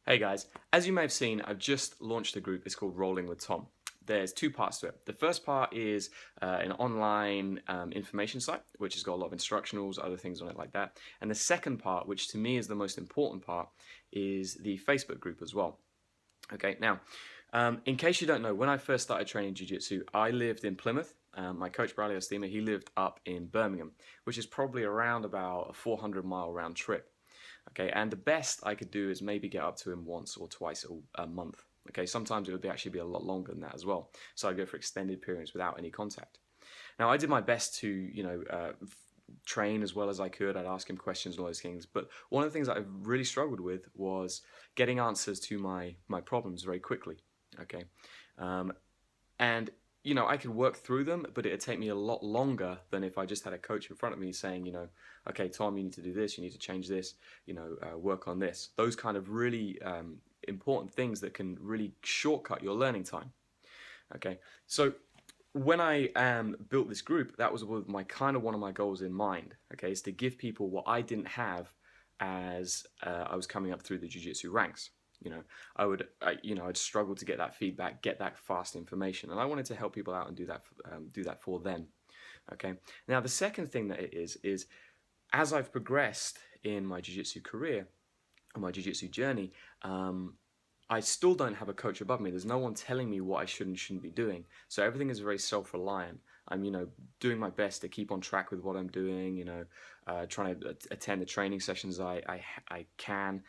Hey guys, as you may have seen, I've just launched a group. It's called Rolling with Tom. There's two parts to it. The first part is an online information site, which has got a lot of instructionals, other things on it like that. And the second part, which to me is the most important part, is the Facebook group as well. Okay, now, in case you don't know, when I first started training Jiu Jitsu, I lived in Plymouth. My coach, Bradley Ostima, he lived up in Birmingham, which is probably around about a 400-mile round trip. Okay, and the best I could do is maybe get up to him once or twice a month. Okay, sometimes it would actually be a lot longer than that as well. So I'd go for extended periods without any contact. Now I did my best to, train as well as I could. I'd ask him questions and all those things. But one of the things that I really struggled with was getting answers to my problems very quickly. Okay, and I could work through them, but it'd take me a lot longer than if I just had a coach in front of me saying, okay, Tom, you need to do this, you need to change this, work on this. Those kind of really important things that can really shortcut your learning time. Okay, so when I built this group, that was with one of my goals in mind. Okay, is to give people what I didn't have as I was coming up through the jiu-jitsu ranks. I'd struggle to get that feedback, get that fast information, and I wanted to help people out and do that for them. Okay. Now the second thing that it is as I've progressed in my jiu-jitsu career, or my jiu-jitsu journey, I still don't have a coach above me. There's no one telling me what I should and shouldn't be doing. So everything is very self-reliant. I'm, doing my best to keep on track with what I'm doing, trying to attend the training sessions I can,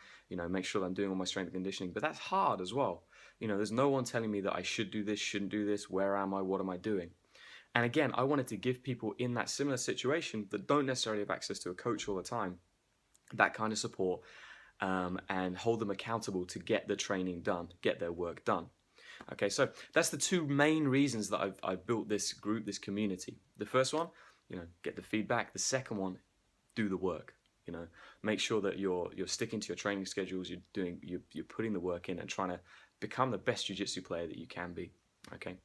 make sure that I'm doing all my strength and conditioning. But that's hard as well. There's no one telling me that I should do this, shouldn't do this, where am I, what am I doing? And again, I wanted to give people in that similar situation that don't necessarily have access to a coach all the time, that kind of support, and hold them accountable to get the training done, get their work done. Okay, so that's the two main reasons that I've built this group, this community. The first one, get the feedback. The second one, do the work. Make sure that you're sticking to your training schedules. You're putting the work in and trying to become the best jiu-jitsu player that you can be. Okay, and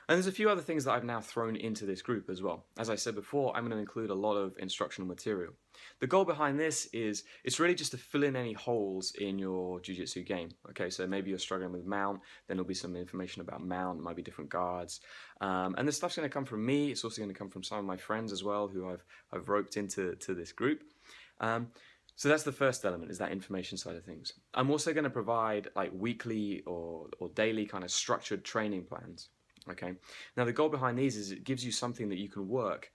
there's a few other things that I've now thrown into this group as well. As I said before, I'm going to include a lot of instructional material. The goal behind this is it's really just to fill in any holes in your jiu-jitsu game. Okay, so maybe you're struggling with mount, then there'll be some information about mount, might be different guards, and this stuff's going to come from me. It's also going to come from some of my friends as well who I've roped into this group. So that's the first element, is that information side of things. I'm also going to provide like weekly or daily kind of structured training plans. Okay. Now the goal behind these is it gives you something that you can work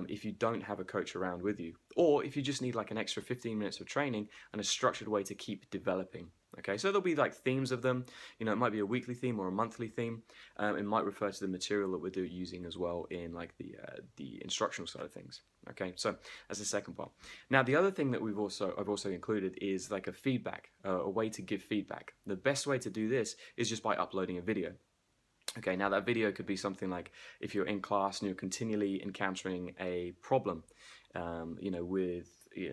if you don't have a coach around with you, or if you just need like an extra 15 minutes of training and a structured way to keep developing. Okay, so there'll be like themes of them. It might be a weekly theme or a monthly theme. It might refer to the material that we're using as well in like the instructional side of things. Okay, so that's the second part. Now the other thing that I've also included is like a feedback, a way to give feedback. The best way to do this is just by uploading a video. Okay, now that video could be something like if you're in class and you're continually encountering a problem, with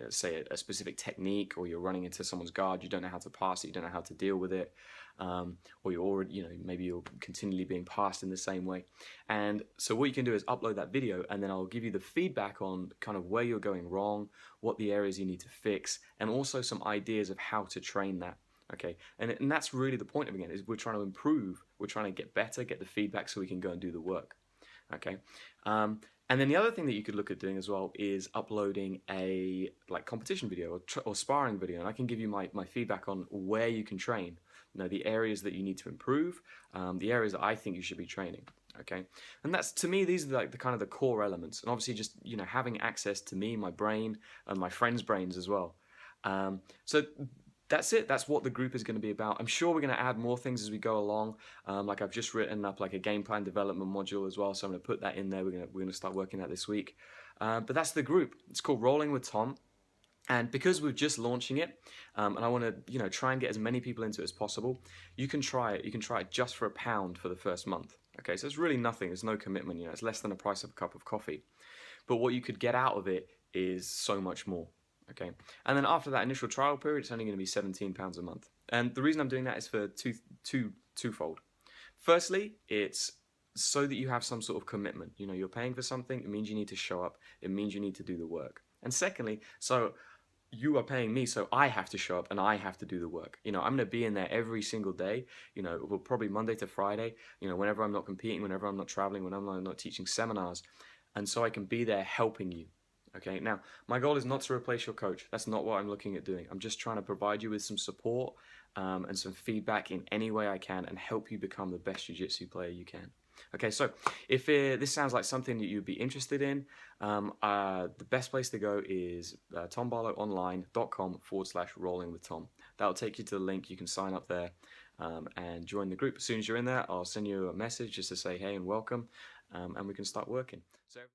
say a specific technique, or you're running into someone's guard, you don't know how to pass it, you don't know how to deal with it, or you're already, maybe you're continually being passed in the same way. And so what you can do is upload that video, and then I'll give you the feedback on kind of where you're going wrong, what the areas you need to fix, and also some ideas of how to train that. Okay, and that's really the point of it, again, is we're trying to improve, we're trying to get better, get the feedback so we can go and do the work. Okay, and then the other thing that you could look at doing as well is uploading a like competition video or sparring video, and I can give you my feedback on where you can train, the areas that you need to improve, the areas that I think you should be training. Okay, and that's, to me, these are like the kind of the core elements, and obviously just having access to me, my brain, and my friends' brains as well. So that's it. That's what the group is going to be about. I'm sure we're going to add more things as we go along. Like I've just written up like a game plan development module as well, so I'm going to put that in there. We're going to start working that this week. But that's the group. It's called Rolling with Tom. And because we're just launching it, and I want to try and get as many people into it as possible, you can try it. You can try it just for £1 for the first month. Okay, so it's really nothing. There's no commitment. It's less than the price of a cup of coffee. But what you could get out of it is so much more. Okay, and then after that initial trial period, it's only going to be £17 a month. And the reason I'm doing that is for twofold. Firstly, it's so that you have some sort of commitment. You're paying for something. It means you need to show up. It means you need to do the work. And secondly, so you are paying me, so I have to show up and I have to do the work. I'm going to be in there every single day, well, probably Monday to Friday, whenever I'm not competing, whenever I'm not traveling, whenever I'm not teaching seminars. And so I can be there helping you. Okay, now my goal is not to replace your coach. That's not what I'm looking at doing. I'm just trying to provide you with some support and some feedback in any way I can and help you become the best jiu-jitsu player you can. Okay, so if this sounds like something that you'd be interested in, the best place to go is tombarlowonline.com/rolling with Tom. That'll take you to the link. You can sign up there and join the group. As soon as you're in there, I'll send you a message just to say hey and welcome, and we can start working. So